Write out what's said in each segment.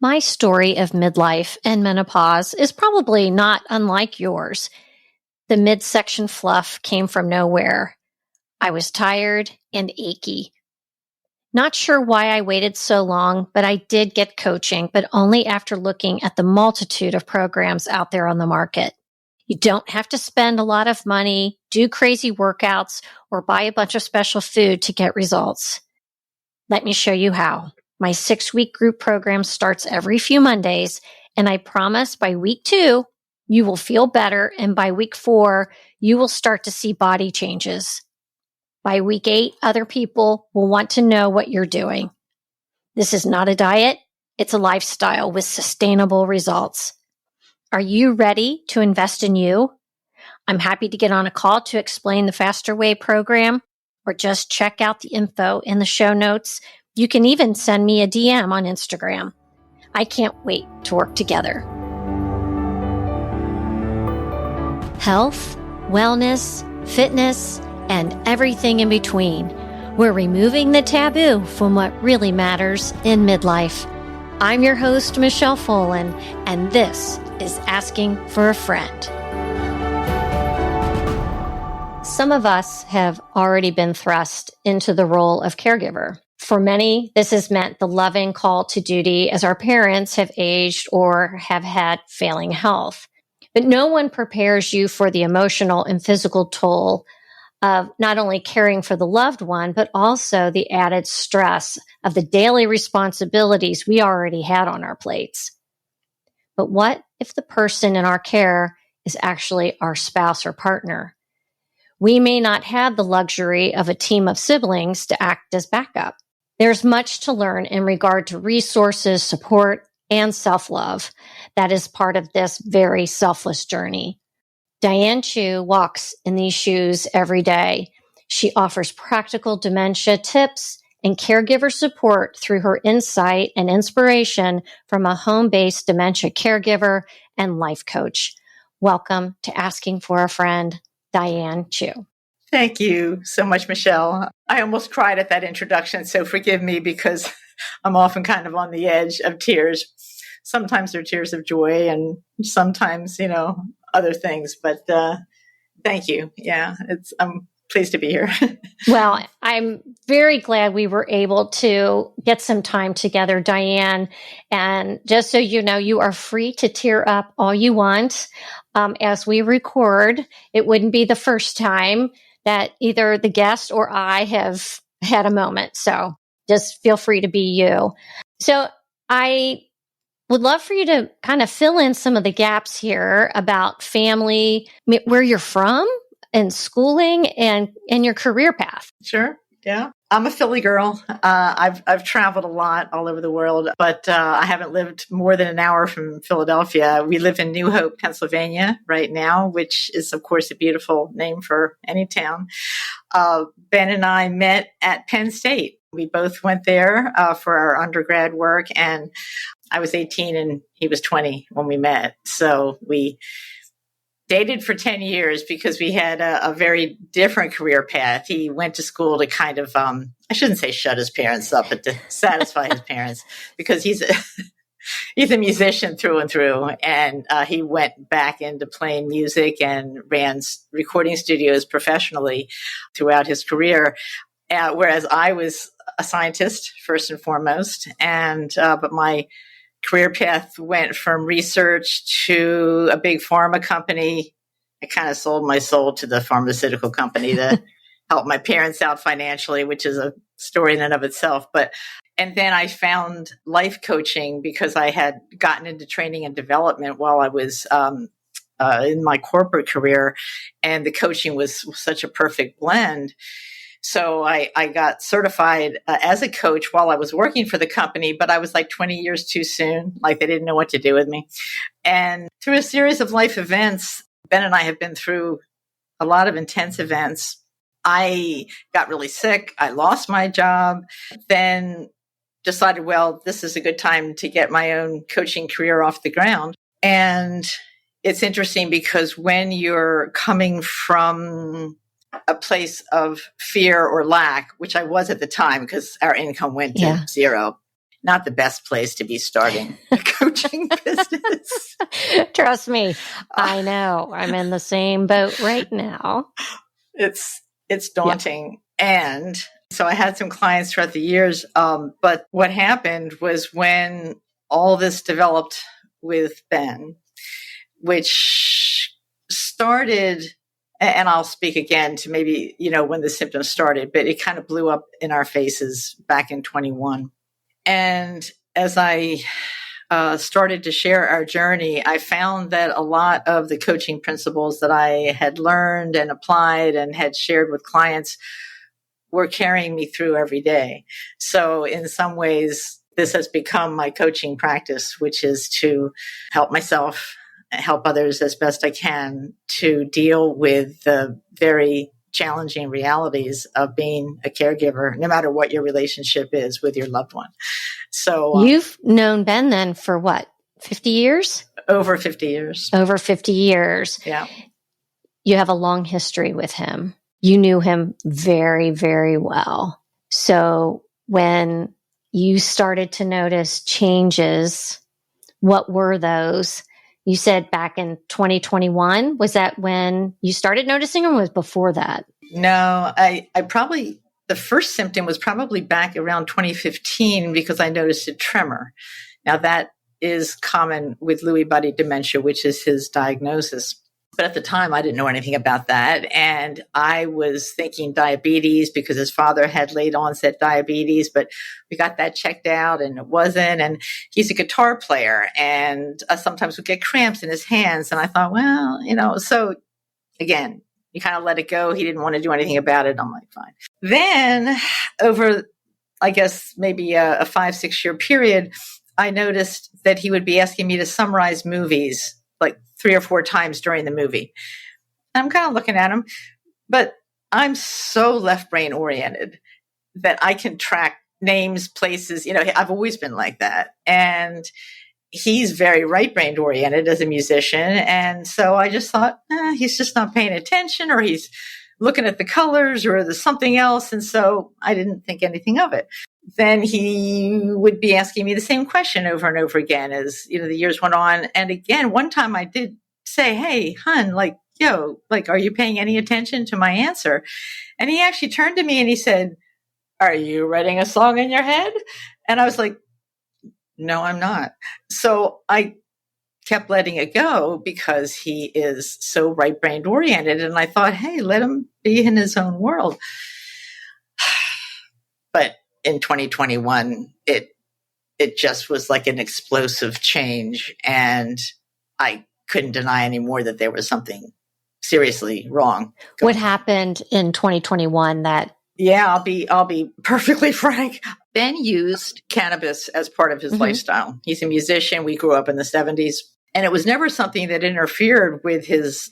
My story of midlife and menopause is probably not unlike yours. The midsection fluff came from nowhere. I was tired and achy. Not sure why I waited so long, but I did get coaching, but only after looking at the multitude of programs out there on the market. You don't have to spend a lot of money, do crazy workouts, or buy a bunch of special food to get results. Let me show you how. My 6-week group program starts every few Mondays, and I promise by week 2, you will feel better, and by week 4, you will start to see body changes. By week 8, other people will want to know what you're doing. This is not a diet, it's a lifestyle with sustainable results. Are you ready to invest in you? I'm happy to get on a call to explain the Faster Way program, or just check out the info in the show notes. You can even send me a DM on Instagram. I can't wait to work together. Health, wellness, fitness, and everything in between. We're removing the taboo from what really matters in midlife. I'm your host, Michelle Folan, and this is Asking for a Friend. Some of us have already been thrust into the role of caregiver. For many, this has meant the loving call to duty as our parents have aged or have had failing health. But no one prepares you for the emotional and physical toll of not only caring for the loved one, but also the added stress of the daily responsibilities we already had on our plates. But what if the person in our care is actually our spouse or partner? We may not have the luxury of a team of siblings to act as backup. There's much to learn in regard to resources, support, and self-love that is part of this very selfless journey. Diane Chew walks in these shoes every day. She offers practical dementia tips and caregiver support through her insight and inspiration from a home-based dementia caregiver and life coach. Welcome to Asking for a Friend, Diane Chew. Thank you so much, Michelle. I almost cried at that introduction, so forgive me because I'm often kind of on the edge of tears. Sometimes they're tears of joy and sometimes, other things, but thank you. Yeah, I'm pleased to be here. Well, I'm very glad we were able to get some time together, Diane. And just so you know, you are free to tear up all you want as we record. It wouldn't be the first time that either the guest or I have had a moment. So just feel free to be you. So I would love for you to kind of fill in some of the gaps here about family, where you're from, and schooling, and your career path. Sure. Yeah. I'm a Philly girl. I've traveled a lot all over the world, but I haven't lived more than an hour from Philadelphia. We live in New Hope, Pennsylvania right now, which is, of course, a beautiful name for any town. Ben and I met at Penn State. We both went there for our undergrad work, and I was 18 and he was 20 when we met. So we dated for 10 years because we had a very different career path. He went to school to kind of, I shouldn't say shut his parents up, but to satisfy his parents, because he's a musician through and through. And he went back into playing music and ran recording studios professionally throughout his career. Whereas I was a scientist first and foremost. But my career path went from research to a big pharma company. I kind of sold my soul to the pharmaceutical company to help my parents out financially, which is a story in and of itself. And then I found life coaching because I had gotten into training and development while I was in my corporate career. And the coaching was such a perfect blend. So I got certified as a coach while I was working for the company, but I was like 20 years too soon. Like they didn't know what to do with me. And through a series of life events, Ben and I have been through a lot of intense events. I got really sick. I lost my job, then decided, well, this is a good time to get my own coaching career off the ground. And it's interesting because when you're coming from a place of fear or lack, which I was at the time because our income went to zero, not the best place to be starting a coaching business. Trust me, I know. I'm in the same boat right now. It's daunting. Yeah. And so I had some clients throughout the years. But what happened was when all this developed with Ben, which started, and I'll speak again to maybe, when the symptoms started, but it kind of blew up in our faces back in 21. And as I started to share our journey, I found that a lot of the coaching principles that I had learned and applied and had shared with clients were carrying me through every day. So in some ways, this has become my coaching practice, which is to help myself, help others as best I can to deal with the very challenging realities of being a caregiver, no matter what your relationship is with your loved one. So you've known Ben then for what, 50 years? Over 50 years. Over 50 years. Yeah. You have a long history with him. You knew him very, very well. So when you started to notice changes, what were those? You said back in 2021. Was that when you started noticing, or was before that? No, I probably, the first symptom was probably back around 2015 because I noticed a tremor. Now that is common with Lewy body dementia, which is his diagnosis. But at the time, I didn't know anything about that. And I was thinking diabetes because his father had late onset diabetes, but we got that checked out and it wasn't. And he's a guitar player and sometimes would get cramps in his hands. And I thought, well, so again, you kind of let it go. He didn't want to do anything about it. I'm like, fine. Then over, I guess, maybe a 5-6 year period, I noticed that he would be asking me to summarize movies like 3 or 4 times during the movie. I'm kind of looking at him, but I'm so left brain oriented that I can track names, places. I've always been like that. And he's very right brain oriented as a musician. And so I just thought, he's just not paying attention, or he's looking at the colors, or there's something else. And so I didn't think anything of it. Then he would be asking me the same question over and over again as, the years went on. And again, one time I did say, hey, hun, are you paying any attention to my answer? And he actually turned to me and he said, are you writing a song in your head? And I was like, no, I'm not. So I kept letting it go because he is so right-brained oriented. And I thought, hey, let him be in his own world. But in 2021, it just was like an explosive change. And I couldn't deny anymore that there was something seriously wrong. What happened in 2021 that... Yeah, I'll be perfectly frank. Ben used cannabis as part of his lifestyle. He's a musician. We grew up in the 70s. And it was never something that interfered with his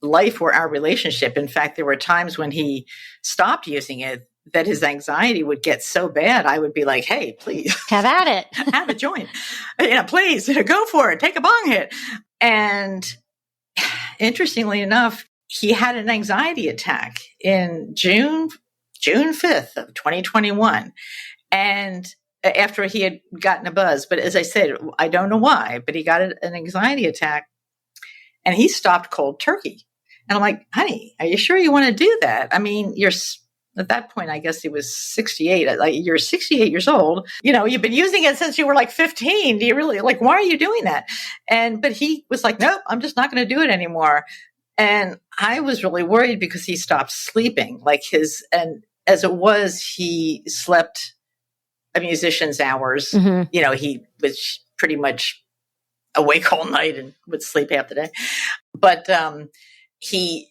life or our relationship. In fact, there were times when he stopped using it that his anxiety would get so bad, I would be like, hey, please. Have at it. Have a joint. Please, go for it. Take a bong hit. And interestingly enough, he had an anxiety attack in June 5th of 2021. And after he had gotten a buzz. But as I said, I don't know why, but he got an anxiety attack and he stopped cold turkey. And I'm like, honey, are you sure you want to do that? I mean, at that point, I guess he was 68. Like, you're 68 years old. You've been using it since you were like 15. Do you really, why are you doing that? But he was like, nope, I'm just not going to do it anymore. And I was really worried because he stopped sleeping. And as it was, he slept a musician's hours. He was pretty much awake all night and would sleep half the day. But he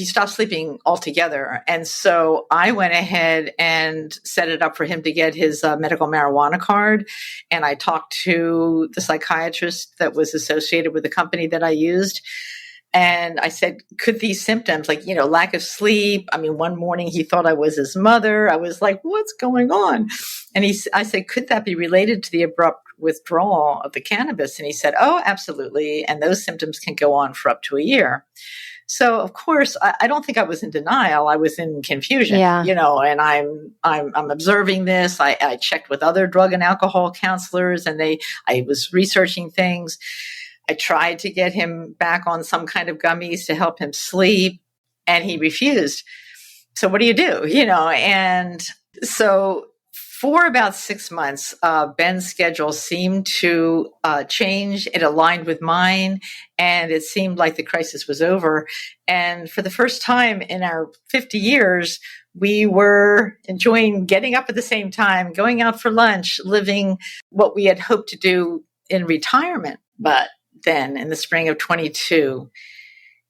stopped sleeping altogether. And so I went ahead and set it up for him to get his medical marijuana card. And I talked to the psychiatrist that was associated with the company that I used. And I said, could these symptoms, like, lack of sleep? I mean, one morning he thought I was his mother. I was like, what's going on? And I said, could that be related to the abrupt withdrawal of the cannabis? And he said, oh, absolutely. And those symptoms can go on for up to a year. So, of course, I don't think I was in denial. I was in confusion, and I'm observing this. I checked with other drug and alcohol counselors, and I was researching things. I tried to get him back on some kind of gummies to help him sleep, and he refused. So what do you do? And so for about 6 months, Ben's schedule seemed to change. It aligned with mine, and it seemed like the crisis was over. And for the first time in our 50 years, we were enjoying getting up at the same time, going out for lunch, living what we had hoped to do in retirement. But then in the spring of 22,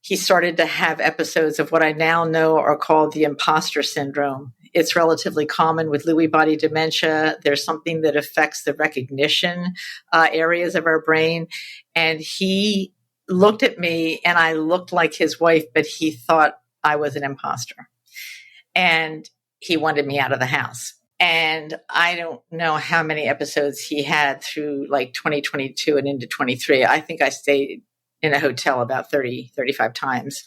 he started to have episodes of what I now know are called the imposter syndrome. It's relatively common with Lewy body dementia. There's something that affects the recognition areas of our brain. And he looked at me, and I looked like his wife, but he thought I was an imposter. And he wanted me out of the house. And I don't know how many episodes he had through like 2022 and into 23. I think I stayed in a hotel about 35 times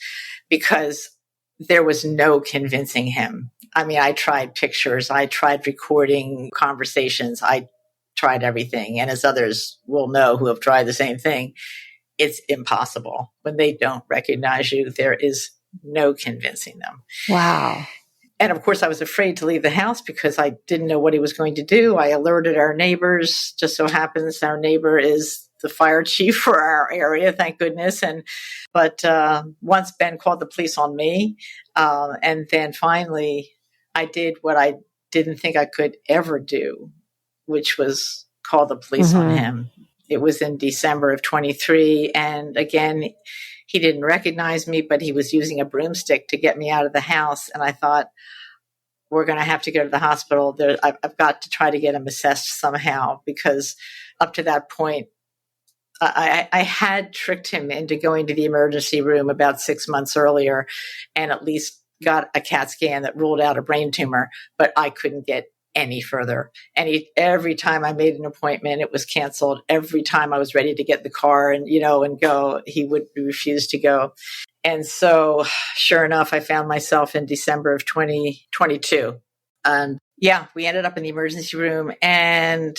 because there was no convincing him. I mean, I tried pictures, I tried recording conversations, I tried everything. And as others will know who have tried the same thing, it's impossible. When they don't recognize you, there is no convincing them. Wow. And of course, I was afraid to leave the house because I didn't know what he was going to do. I alerted our neighbors. Just so happens our neighbor is the fire chief for our area, thank goodness. But once Ben called the police on me, and then finally I did what I didn't think I could ever do, which was call the police on him. It was in December of 23. And again, he didn't recognize me, but he was using a broomstick to get me out of the house. And I thought, we're going to have to go to the hospital. I've got to try to get him assessed somehow, because up to that point, I had tricked him into going to the emergency room about 6 months earlier and at least got a CAT scan that ruled out a brain tumor, but I couldn't get any further. And every time I made an appointment, it was canceled. Every time I was ready to get in the car and go, he would refuse to go. And so sure enough, I found myself in December of 2022. And we ended up in the emergency room. And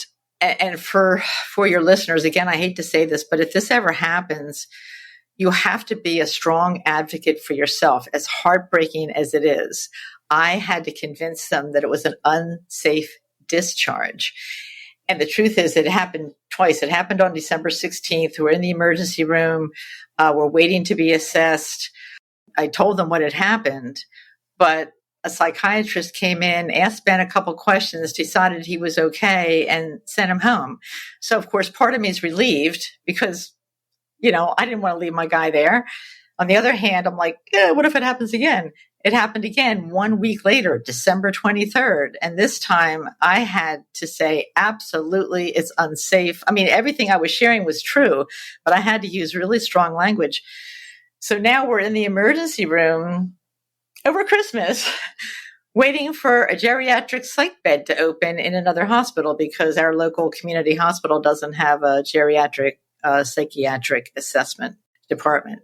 for your listeners, again, I hate to say this, but if this ever happens, you have to be a strong advocate for yourself, as heartbreaking as it is. I had to convince them that it was an unsafe discharge. And the truth is, it happened twice. It happened on December 16th. We're in the emergency room. We're waiting to be assessed. I told them what had happened, but a psychiatrist came in, asked Ben a couple questions, decided he was okay, and sent him home. So, of course, part of me is relieved because, I didn't want to leave my guy there. On the other hand, I'm like, what if it happens again? It happened again 1 week later, December 23rd. And this time I had to say, absolutely, it's unsafe. I mean, everything I was sharing was true, but I had to use really strong language. So now we're in the emergency room over Christmas, waiting for a geriatric psych bed to open in another hospital because our local community hospital doesn't have a geriatric psychiatric assessment department.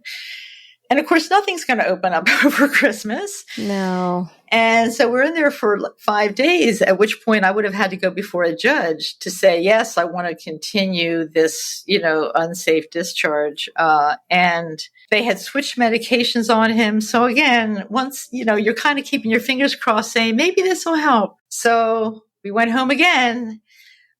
And of course, nothing's going to open up over Christmas. No. And so we're in there for 5 days, at which point I would have had to go before a judge to say, yes, I want to continue this, unsafe discharge. And they had switched medications on him. So again, once, you're kind of keeping your fingers crossed saying, maybe this will help. So we went home again.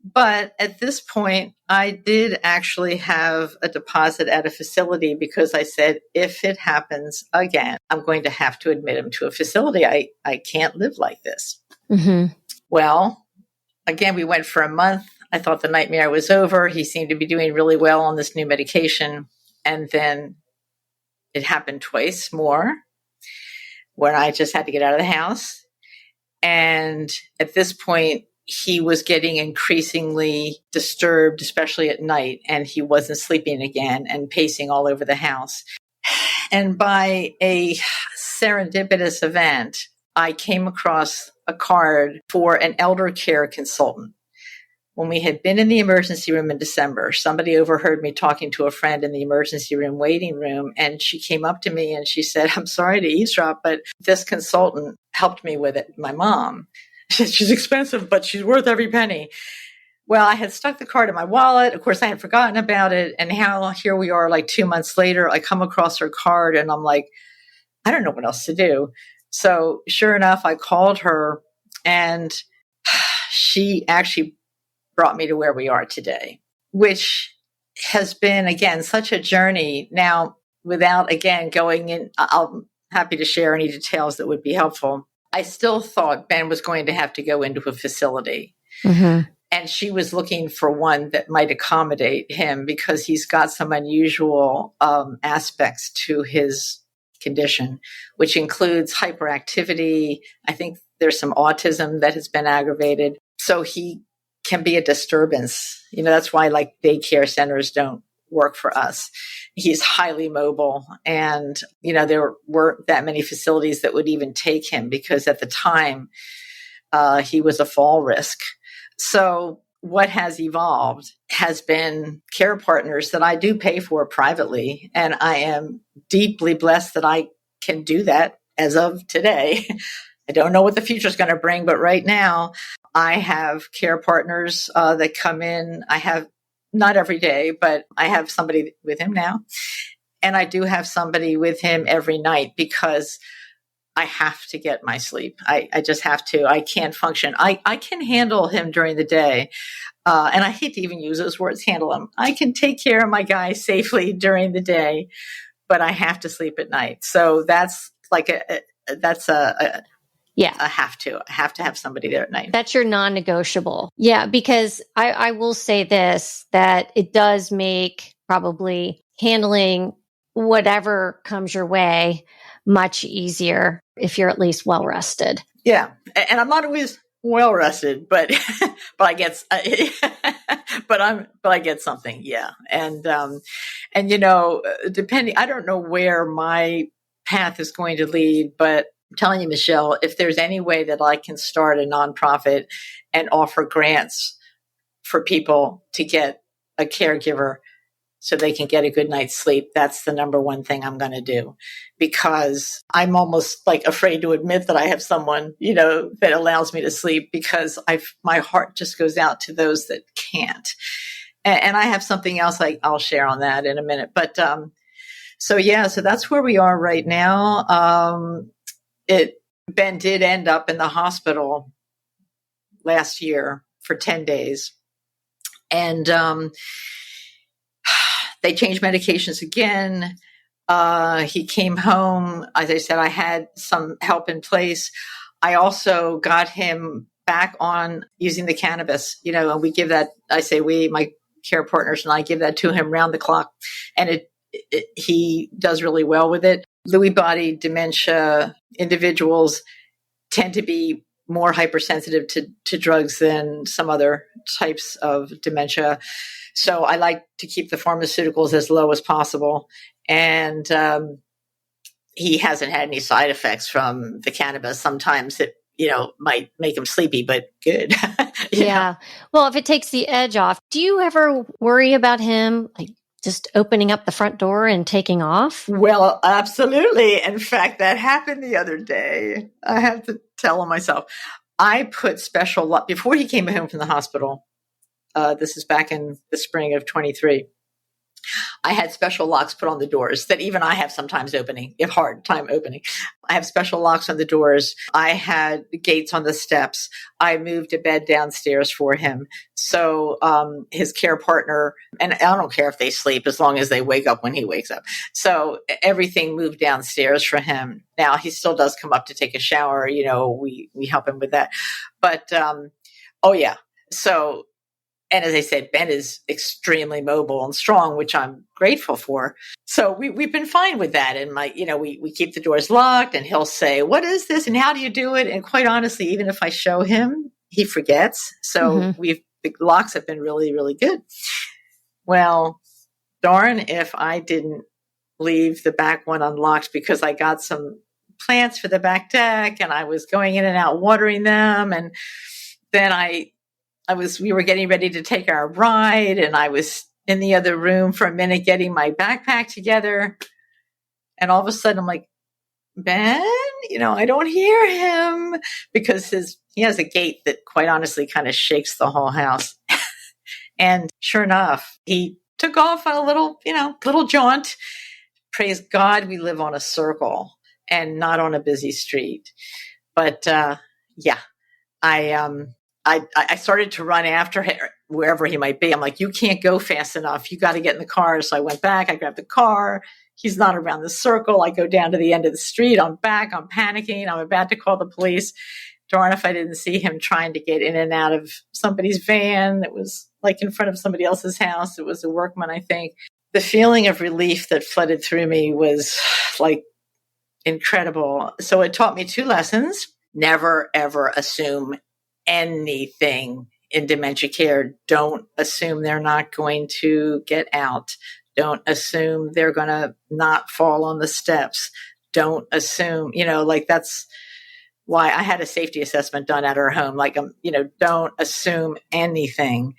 But at this point, I did actually have a deposit at a facility because I said, if it happens again, I'm going to have to admit him to a facility. I can't live like this. Mm-hmm. Well, again, we went for a month. I thought the nightmare was over. He seemed to be doing really well on this new medication. And then it happened twice more where I just had to get out of the house. And at this point, he was getting increasingly disturbed, especially at night, and he wasn't sleeping again and pacing all over the house. And by a serendipitous event, I came across a card for an elder care consultant. When we had been in the emergency room in December, somebody overheard me talking to a friend in the emergency room waiting room, and she came up to me and she said, "I'm sorry to eavesdrop, but this consultant helped me with it, my mom. She's expensive, but she's worth every penny." Well, I had stuck the card in my wallet. Of course, I had forgotten about it. And how here we are, like 2 months later, I come across her card and I'm like, I don't know what else to do. So sure enough, I called her and she actually brought me to where we are today, which has been, again, such a journey. Now, without, again, going in, I'm happy to share any details that would be helpful. I still thought Ben was going to have to go into a facility. Mm-hmm. And she was looking for one that might accommodate him because he's got some unusual aspects to his condition, which includes hyperactivity. I think there's some autism that has been aggravated. So he can be a disturbance. That's why like daycare centers don't work for us. He's highly mobile. And, there weren't that many facilities that would even take him because at the time he was a fall risk. So what has evolved has been care partners that I do pay for privately. And I am deeply blessed that I can do that as of today. I don't know what the future is going to bring, but right now I have care partners that come in. I have not every day, but I have somebody with him now. And I do have somebody with him every night because I have to get my sleep. I just have to. I can't function. I can handle him during the day. And I hate to even use those words, handle him. I can take care of my guy safely during the day, but I have to sleep at night. So that's like a have to. I have to have somebody there at night. That's your non-negotiable. Yeah, because I will say this, that it does make probably handling whatever comes your way much easier if you're at least well rested. Yeah. And I'm not always well rested, but I get but I get something. Yeah. And depending, I don't know where my path is going to lead, but I'm telling you, Michelle, if there's any way that I can start a nonprofit and offer grants for people to get a caregiver so they can get a good night's sleep, that's the number one thing I'm going to do, because I'm almost like afraid to admit that I have someone, that allows me to sleep, because my heart just goes out to those that can't. And I have something else I'll share on that in a minute. But so that's where we are right now. Ben did end up in the hospital last year for 10 days. And they changed medications again. He came home. As I said, I had some help in place. I also got him back on using the cannabis, and we give that, I say we, my care partners and I give that to him round the clock. And he does really well with it. Lewy body dementia individuals tend to be more hypersensitive to drugs than some other types of dementia. So I like to keep the pharmaceuticals as low as possible. And he hasn't had any side effects from the cannabis. Sometimes it, might make him sleepy, but good. Yeah. Well, if it takes the edge off, do you ever worry about him like just opening up the front door and taking off? Well, absolutely. In fact, that happened the other day. I have to tell him myself. I put special before he came home from the hospital. This is back in the spring of 23. I had special locks put on the doors that even I have sometimes opening, if hard time opening. I have special locks on the doors. I had gates on the steps. I moved a bed downstairs for him. So his care partner, and I don't care if they sleep as long as they wake up when he wakes up. So everything moved downstairs for him. Now he still does come up to take a shower. We help him with that. But, So, and as I said, Ben is extremely mobile and strong, which I'm grateful for. So we've been fine with that. And we keep the doors locked, and he'll say, "What is this? And how do you do it?" And quite honestly, even if I show him, he forgets. So the locks have been really, really good. Well, darn if I didn't leave the back one unlocked because I got some plants for the back deck and I was going in and out watering them. And then we were getting ready to take our ride, and I was in the other room for a minute getting my backpack together. And all of a sudden I'm like, Ben, I don't hear him, because he has a gait that quite honestly kind of shakes the whole house. And sure enough, he took off on a little jaunt. Praise God, we live on a circle and not on a busy street. But I started to run after him wherever he might be. I'm like, you can't go fast enough. You got to get in the car. So I went back. I grabbed the car. He's not around the circle. I go down to the end of the street. I'm back. I'm panicking. I'm about to call the police. Darn if I didn't see him trying to get in and out of somebody's van. It was like in front of somebody else's house. It was a workman, I think. The feeling of relief that flooded through me was like incredible. So it taught me 2 lessons. Never, ever assume anything in dementia care. Don't assume they're not going to get out. Don't assume they're going to not fall on the steps. Don't assume, that's why I had a safety assessment done at our home. Don't assume anything.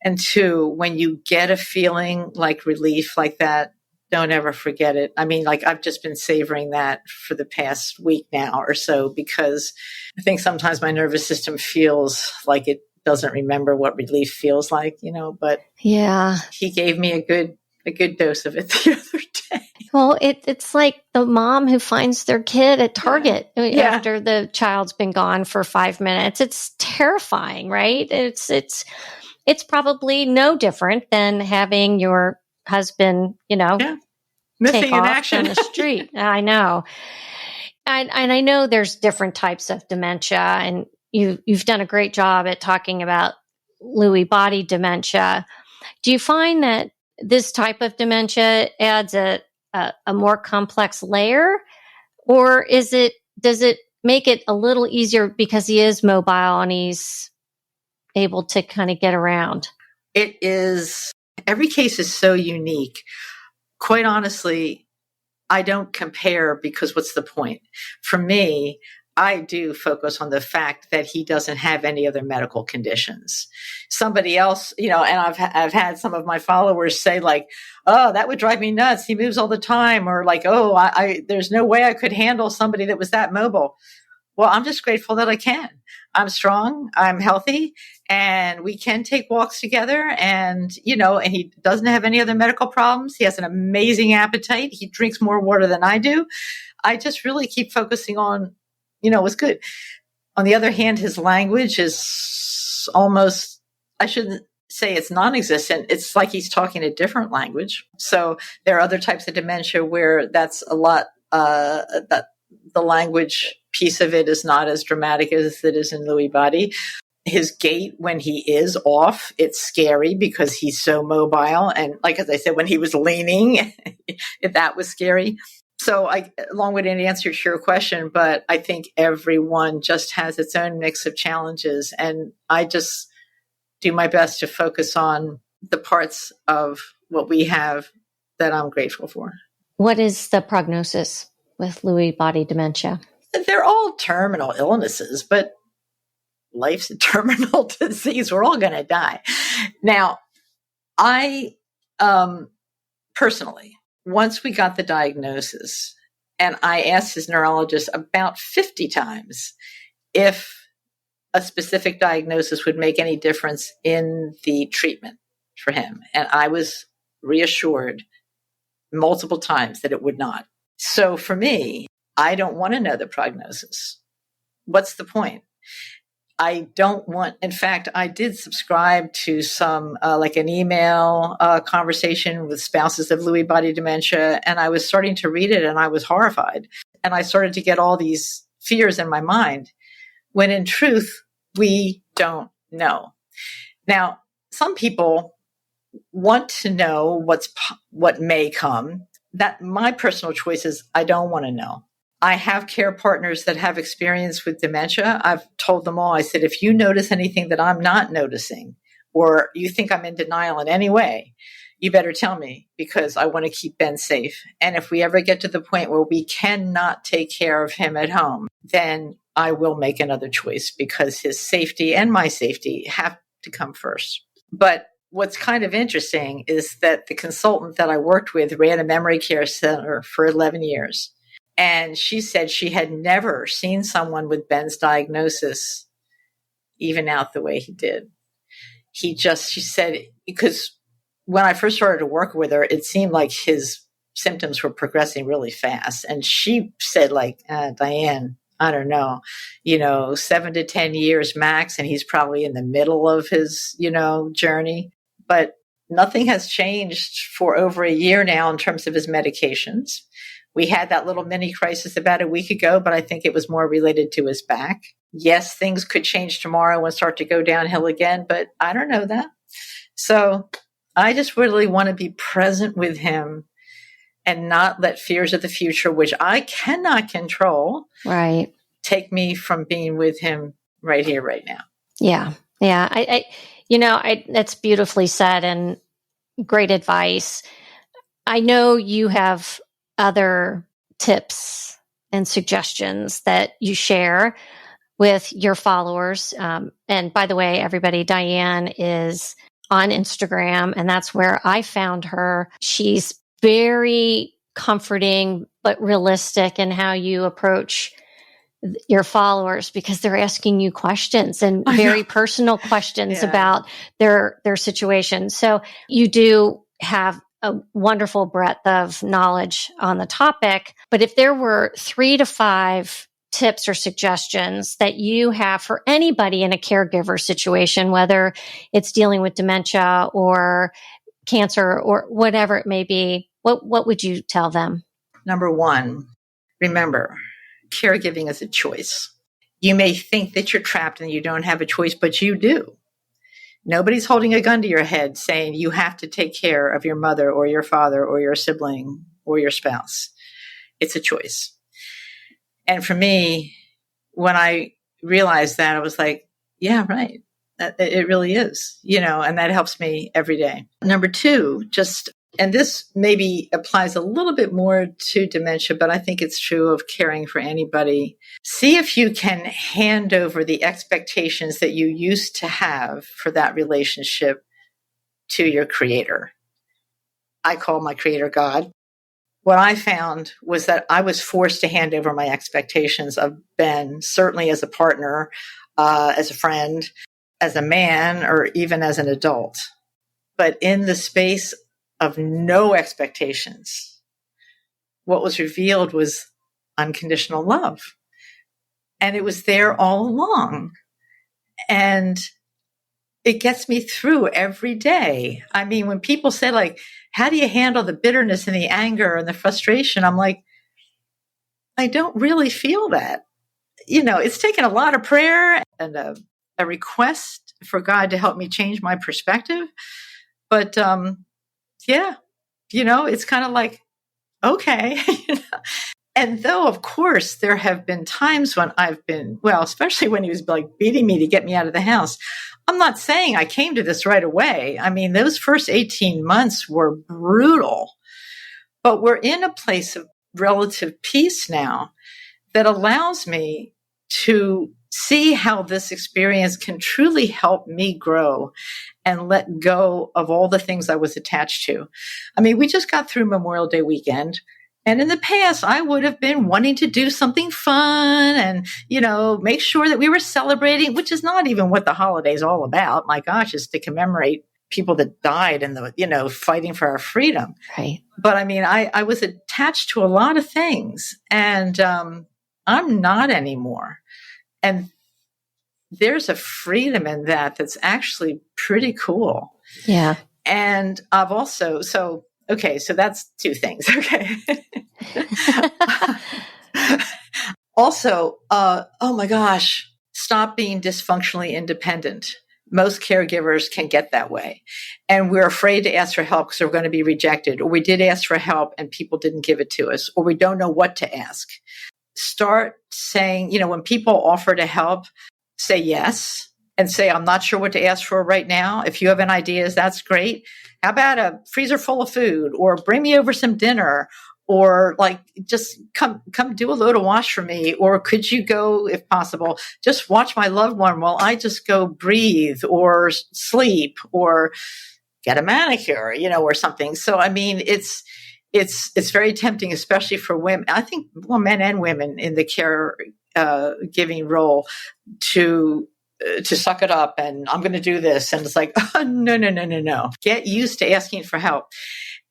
And 2, when you get a feeling like relief like that, don't ever forget it. I mean, I've just been savoring that for the past week now or so, because I think sometimes my nervous system feels like it doesn't remember what relief feels like, but yeah, he gave me a good dose of it the other day. Well, it's like the mom who finds their kid at Target after the child's been gone for 5 minutes. It's terrifying, right? It's probably no different than having your husband, missing take in off action down the street. I know. And I know there's different types of dementia, and you've done a great job at talking about Lewy body dementia. Do you find that this type of dementia adds a more complex layer, or does it make it a little easier because he is mobile and he's able to kind of get around? It is. Every case is so unique. Quite honestly, I don't compare, because what's the point? For me, I do focus on the fact that he doesn't have any other medical conditions. Somebody else, and I've had some of my followers say oh, that would drive me nuts. He moves all the time. Or oh, there's no way I could handle somebody that was that mobile. Well, I'm just grateful that I can. I'm strong. I'm healthy, and we can take walks together. And, and he doesn't have any other medical problems. He has an amazing appetite. He drinks more water than I do. I just really keep focusing on, what's good. On the other hand, his language is almost, I shouldn't say it's non-existent. It's like he's talking a different language. So there are other types of dementia where that's a lot, that the language piece of it is not as dramatic as it is in Lewy body. His gait, when he is off, it's scary because he's so mobile. And as I said, when he was leaning, that was scary. So long-winded answer to your question, but I think everyone just has its own mix of challenges. And I just do my best to focus on the parts of what we have that I'm grateful for. What is the prognosis with Lewy body dementia? They're all terminal illnesses, but life's a terminal disease. We're all going to die. Now, I personally, once we got the diagnosis, and I asked his neurologist about 50 times if a specific diagnosis would make any difference in the treatment for him. And I was reassured multiple times that it would not. So for me, I don't want to know the prognosis. What's the point? I don't want, in fact, I did subscribe to some, an email conversation with spouses of Lewy body dementia, and I was starting to read it and I was horrified. And I started to get all these fears in my mind, when in truth, we don't know. Now, some people want to know what may come. That my personal choice is I don't want to know. I have care partners that have experience with dementia. I've told them all, I said, if you notice anything that I'm not noticing, or you think I'm in denial in any way, you better tell me because I want to keep Ben safe. And if we ever get to the point where we cannot take care of him at home, then I will make another choice because his safety and my safety have to come first. But what's kind of interesting is that the consultant that I worked with ran a memory care center for 11 years. And she said she had never seen someone with Ben's diagnosis even out the way he did. She said, because when I first started to work with her, it seemed like his symptoms were progressing really fast. And she said, like, Diane, I don't know, 7 to 10 years max. And he's probably in the middle of his, journey. But nothing has changed for over a year now in terms of his medications. We had that little mini crisis about a week ago, but I think it was more related to his back. Yes, things could change tomorrow and start to go downhill again, but I don't know that. So I just really want to be present with him and not let fears of the future, which I cannot control, right, take me from being with him right here, right now. Yeah. Yeah. That's beautifully said and great advice. I know you have other tips and suggestions that you share with your followers. And by the way, everybody, Diane is on Instagram, and that's where I found her. She's very comforting, but realistic in how you approach your followers because they're asking you questions and very personal questions about their situation. So you do have a wonderful breadth of knowledge on the topic. But if there were 3 to 5 tips or suggestions that you have for anybody in a caregiver situation, whether it's dealing with dementia or cancer or whatever it may be, what would you tell them? Number 1, remember, caregiving is a choice. You may think that you're trapped and you don't have a choice, but you do. Nobody's holding a gun to your head saying you have to take care of your mother or your father or your sibling or your spouse. It's a choice. And for me, when I realized that, I was like, yeah, right. It really is, and that helps me every day. Number 2, and this maybe applies a little bit more to dementia, but I think it's true of caring for anybody. See if you can hand over the expectations that you used to have for that relationship to your creator. I call my creator God. What I found was that I was forced to hand over my expectations of Ben, certainly as a partner, as a friend, as a man, or even as an adult. But in the space of no expectations, what was revealed was unconditional love. And it was there all along. And it gets me through every day. I mean, when people say, like, how do you handle the bitterness and the anger and the frustration? I'm like, I don't really feel that. It's taken a lot of prayer and a request for God to help me change my perspective. But it's kind of like, okay. And though, of course, there have been times when I've been, especially when he was like beating me to get me out of the house. I'm not saying I came to this right away. I mean, those first 18 months were brutal, but we're in a place of relative peace now that allows me to see how this experience can truly help me grow and let go of all the things I was attached to. I mean, we just got through Memorial Day weekend. And in the past, I would have been wanting to do something fun and, make sure that we were celebrating, which is not even what the holiday's all about. My gosh, it's to commemorate people that died in the, fighting for our freedom. Right. But I mean, I was attached to a lot of things and I'm not anymore. And there's a freedom in that that's actually pretty cool. Yeah. And I've also, so that's 2 things. Okay. Also, oh my gosh, stop being dysfunctionally independent. Most caregivers can get that way. And we're afraid to ask for help because we're going to be rejected, or we did ask for help and people didn't give it to us, or we don't know what to ask. Start saying, when people offer to help, say yes, and say, I'm not sure what to ask for right now. If you have any ideas, that's great. How about a freezer full of food, or bring me over some dinner, or like just come do a load of wash for me, or could you go, if possible, just watch my loved one while I just go breathe or sleep or get a manicure, or something. So, I mean, it's very tempting, especially for women. I think, well, men and women in the care giving role to suck it up and I'm going to do this. And it's like, oh, no. Get used to asking for help.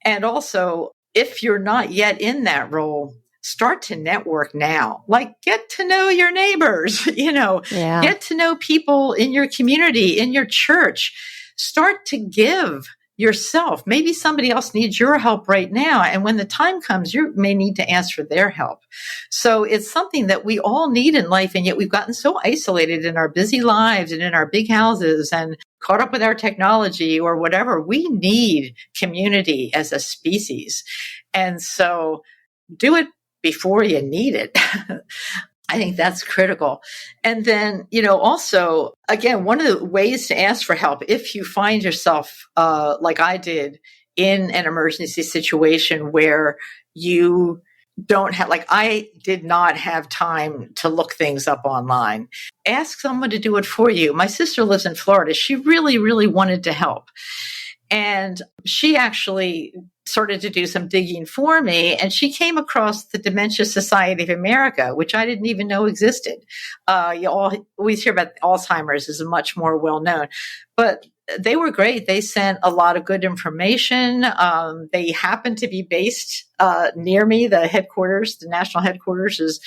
And also, if you're not yet in that role, start to network now. Like, get to know your neighbors, get to know people in your community, in your church. Start to give yourself. Maybe somebody else needs your help right now. And when the time comes, you may need to ask for their help. So it's something that we all need in life. And yet we've gotten so isolated in our busy lives and in our big houses and caught up with our technology or whatever. We need community as a species. And so do it before you need it. I think that's critical. And then, also, again, one of the ways to ask for help, if you find yourself, like I did, in an emergency situation where you don't have, like I did not have time to look things up online, ask someone to do it for you. My sister lives in Florida. She really, really wanted to help. And she actually started to do some digging for me, and she came across the Dementia Society of America, which I didn't even know existed. You always hear about Alzheimer's is much more well known, but they were great. They sent a lot of good information. They happened to be based near me. The national headquarters is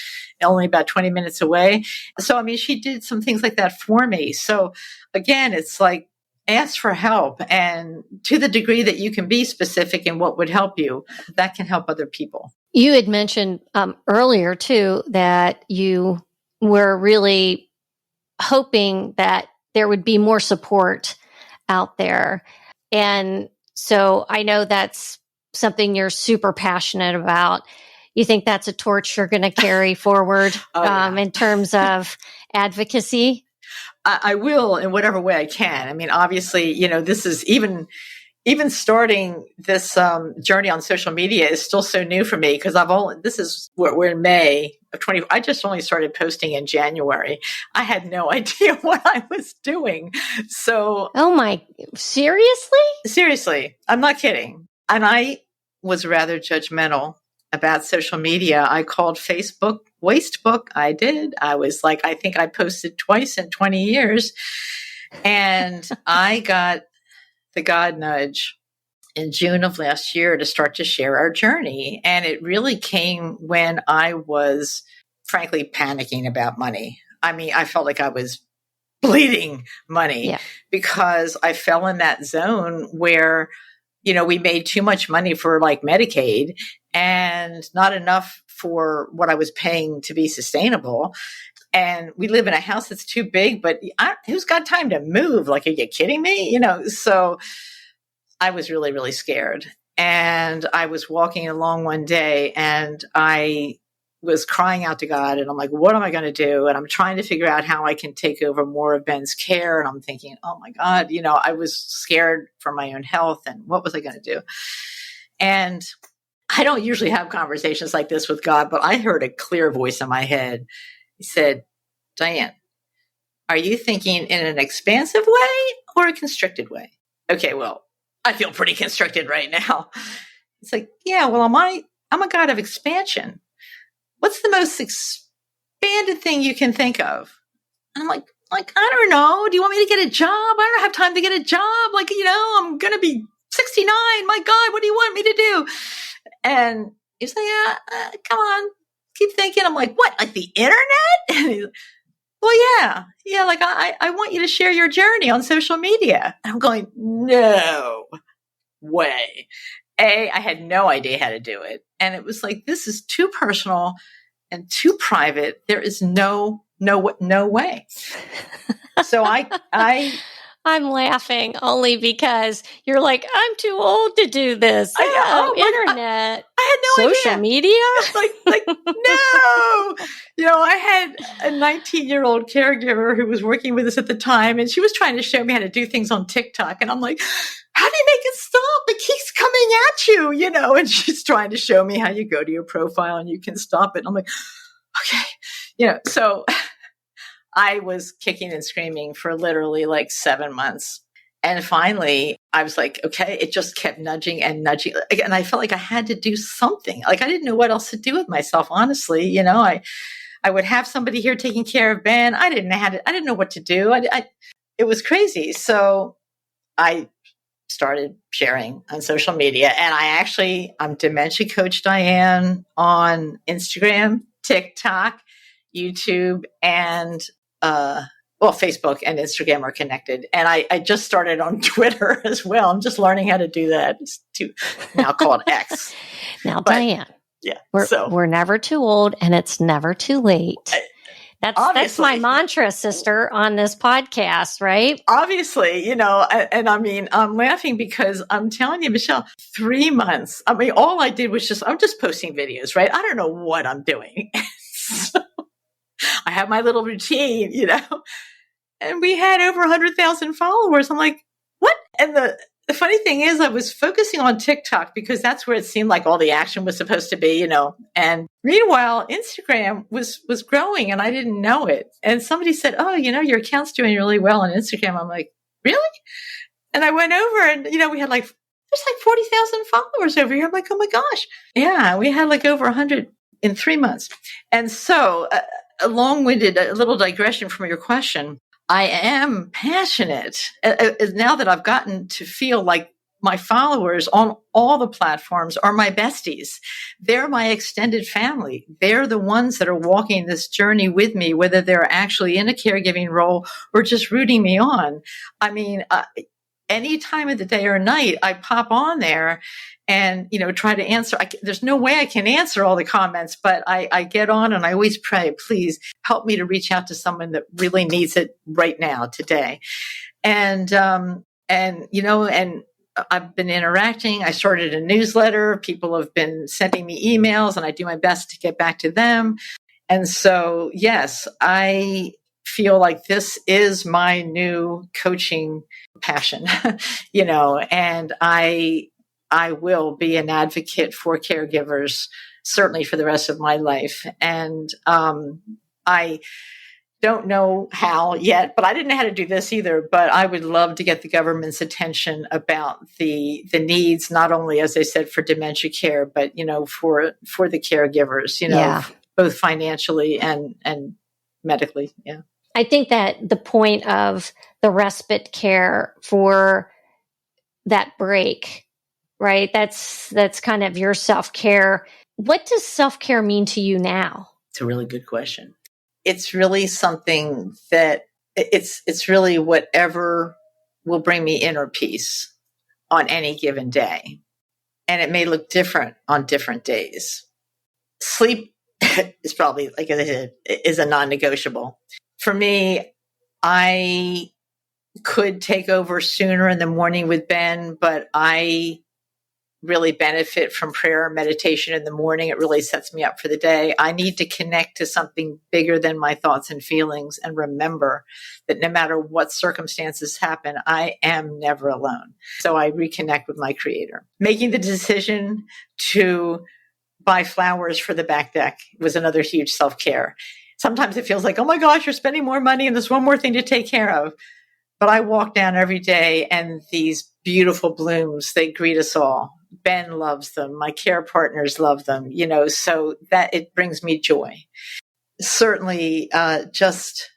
only about 20 minutes away. So, I mean, she did some things like that for me. So again, it's like, ask for help, and to the degree that you can be specific in what would help you, that can help other people. You had mentioned earlier too that you were really hoping that there would be more support out there. And so I know that's something you're super passionate about. You think that's a torch you're going to carry forward in terms of advocacy? I will in whatever way I can. I mean, obviously, this is even starting this journey on social media is still so new for me because we're in May of 20. I just only started posting in January. I had no idea what I was doing. So, seriously, I'm not kidding. And I was rather judgmental about social media. I called Facebook wastebook. I did. I was like, I think I posted twice in 20 years. And I got the God nudge in June of last year to start to share our journey. And it really came when I was frankly panicking about money. I mean, I felt like I was bleeding money because I fell in that zone where, we made too much money for like Medicaid and not enough for what I was paying to be sustainable. And we live in a house that's too big, but who's got time to move? Like, are you kidding me? So I was really, really scared. And I was walking along one day and I was crying out to God. And I'm like, what am I going to do? And I'm trying to figure out how I can take over more of Ben's care. And I'm thinking, oh my God, I was scared for my own health. And what was I going to do? And I don't usually have conversations like this with God, but I heard a clear voice in my head. He said, Diane, are you thinking in an expansive way or a constricted way? Okay, well, I feel pretty constricted right now. It's like, yeah, well, I'm a God of expansion. What's the most expanded thing you can think of? And I'm like, I don't know. Do you want me to get a job? I don't have time to get a job. Like, I'm going to be 69. My God, what do you want me to do? And he's like, yeah, come on, keep thinking. I'm like, what, like the internet? And he's like, well, yeah, like I want you to share your journey on social media. And I'm going, no way. I had no idea how to do it. And it was like, this is too personal and too private. There is no way. So I I'm laughing only because you're like, I'm too old to do this. Internet, I had no social idea. media. Like, no. I had a 19-year-old caregiver who was working with us at the time, and she was trying to show me how to do things on TikTok. And I'm like, how do you make it stop? It keeps coming at you, and she's trying to show me how you go to your profile and you can stop it. And I'm like, okay, so I was kicking and screaming for literally like 7 months. And finally, I was like, okay, it just kept nudging and nudging. And I felt like I had to do something. Like I didn't know what else to do with myself, honestly. I would have somebody here taking care of Ben. I didn't know what to do. It was crazy. So I started sharing on social media. And I'm Dementia Coach Diane on Instagram, TikTok, YouTube, and Facebook and Instagram are connected. And I just started on Twitter as well. I'm just learning how to do that. It's now called X. Now, Diane, yeah, we're never too old and it's never too late. That's my mantra, sister, on this podcast, right? Obviously, and I mean, I'm laughing because I'm telling you, Michelle, 3 months. I mean, all I did was I'm just posting videos, right? I don't know what I'm doing. So I have my little routine, and we had over 100,000 followers. I'm like, what? And the funny thing is I was focusing on TikTok because that's where it seemed like all the action was supposed to be, and meanwhile, Instagram was growing and I didn't know it. And somebody said, oh, your account's doing really well on Instagram. I'm like, really? And I went over and, we had there's like 40,000 followers over here. I'm like, oh my gosh. Yeah. We had like over 100 in 3 months. And so a little digression from your question. I am passionate now that I've gotten to feel like my followers on all the platforms are my besties. They're my extended family. They're the ones that are walking this journey with me, whether they're actually in a caregiving role or just rooting me on. I mean, any time of the day or night, I pop on there and, try to answer. There's no way I can answer all the comments, but I get on and I always pray, please help me to reach out to someone that really needs it right now, today. And I've been interacting. I started a newsletter. People have been sending me emails and I do my best to get back to them. And so, yes, I feel like this is my new coaching passion, and I will be an advocate for caregivers, certainly for the rest of my life. And I don't know how yet, but I didn't know how to do this either. But I would love to get the government's attention about the needs, not only, as I said, for dementia care, but, for the caregivers, both financially and medically. Yeah. I think that the point of the respite care for that break, right? That's kind of your self-care. What does self-care mean to you now? It's a really good question. It's really something that it's really whatever will bring me inner peace on any given day. And it may look different on different days. Sleep is probably, like I said, is a non-negotiable. For me, I could take over sooner in the morning with Ben, but I really benefit from prayer and meditation in the morning. It really sets me up for the day. I need to connect to something bigger than my thoughts and feelings and remember that no matter what circumstances happen, I am never alone. So I reconnect with my Creator. Making the decision to buy flowers for the back deck was another huge self-care. Sometimes it feels like, oh my gosh, you're spending more money and there's one more thing to take care of. But I walk down every day and these beautiful blooms, they greet us all. Ben loves them. My care partners love them, so that it brings me joy. Certainly, just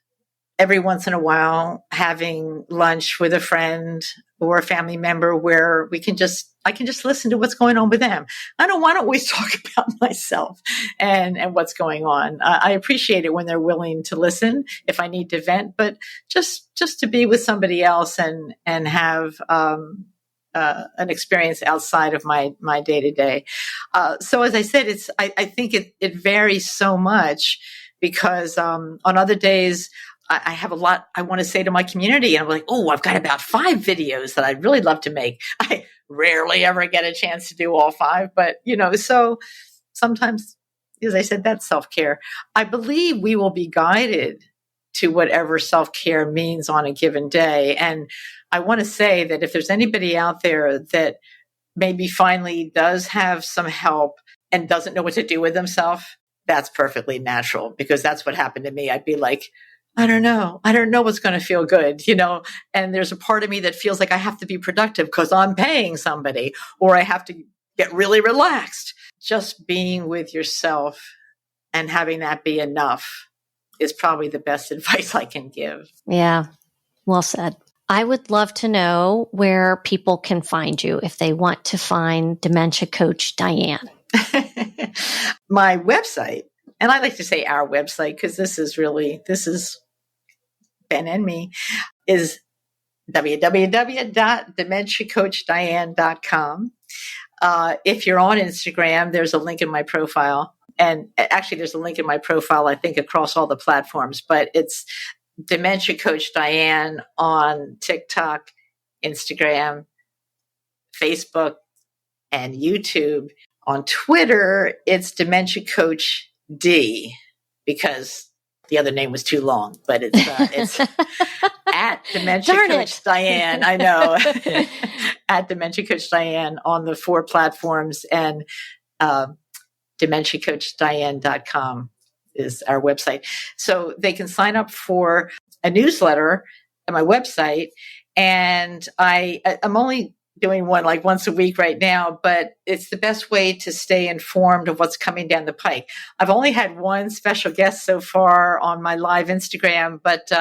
every once in a while, having lunch with a friend or a family member where I can just listen to what's going on with them. I don't want to always talk about myself and what's going on. I appreciate it when they're willing to listen if I need to vent, but just to be with somebody else and have an experience outside of my day to day. So as I said, I think it varies so much because on other days I have a lot I want to say to my community. And I'm like, oh, I've got about 5 videos that I'd really love to make. I rarely ever get a chance to do all 5, but so sometimes, as I said, that's self-care. I believe we will be guided to whatever self-care means on a given day. And I want to say that if there's anybody out there that maybe finally does have some help and doesn't know what to do with themselves, that's perfectly natural, because that's what happened to me. I'd be like, I don't know what's going to feel good, and there's a part of me that feels like I have to be productive because I'm paying somebody, or I have to get really relaxed. Just being with yourself and having that be enough is probably the best advice I can give. Yeah, well said. I would love to know where people can find you if they want to find Dementia Coach Diane. My website, and I like to say our website because this is Ben and me, is www.dementiacoachdiane.com. If you're on Instagram, there's a link in my profile. And actually, there's a link in my profile, I think, across all the platforms. But it's Dementia Coach Diane on TikTok, Instagram, Facebook, and YouTube. On Twitter, it's Dementia Coach D, because the other name was too long, but it's at Dementia Coach Diane. I know. At Dementia Coach Diane on the 4 platforms, and dementiacoachdiane.com is our website. So they can sign up for a newsletter at my website. And I'm only doing one like once a week right now, but it's the best way to stay informed of what's coming down the pike. I've only had one special guest so far on my live Instagram, but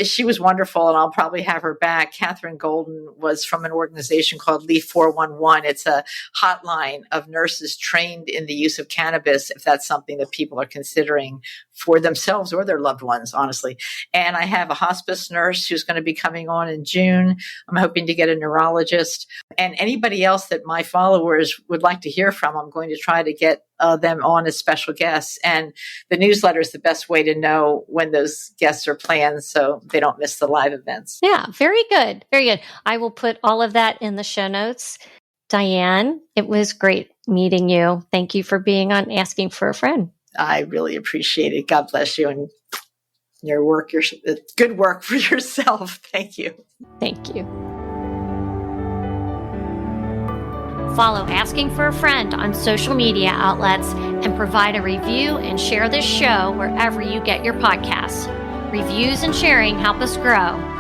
she was wonderful, and I'll probably have her back. Catherine Golden was from an organization called Leaf 411. It's a hotline of nurses trained in the use of cannabis, if that's something that people are considering for themselves or their loved ones, honestly. And I have a hospice nurse who's going to be coming on in June. I'm hoping to get a neurologist. And anybody else that my followers would like to hear from, I'm going to try to get them on as special guests. And the newsletter is the best way to know when those guests are planned, so they don't miss the live events. Yeah, very good. Very good. I will put all of that in the show notes. Diane, it was great meeting you. Thank you for being on Asking for a Friend. I really appreciate it. God bless you, and your work, your good work for yourself. Thank you. Thank you. Follow Asking for a Friend on social media outlets and provide a review and share this show wherever you get your podcasts. Reviews and sharing help us grow.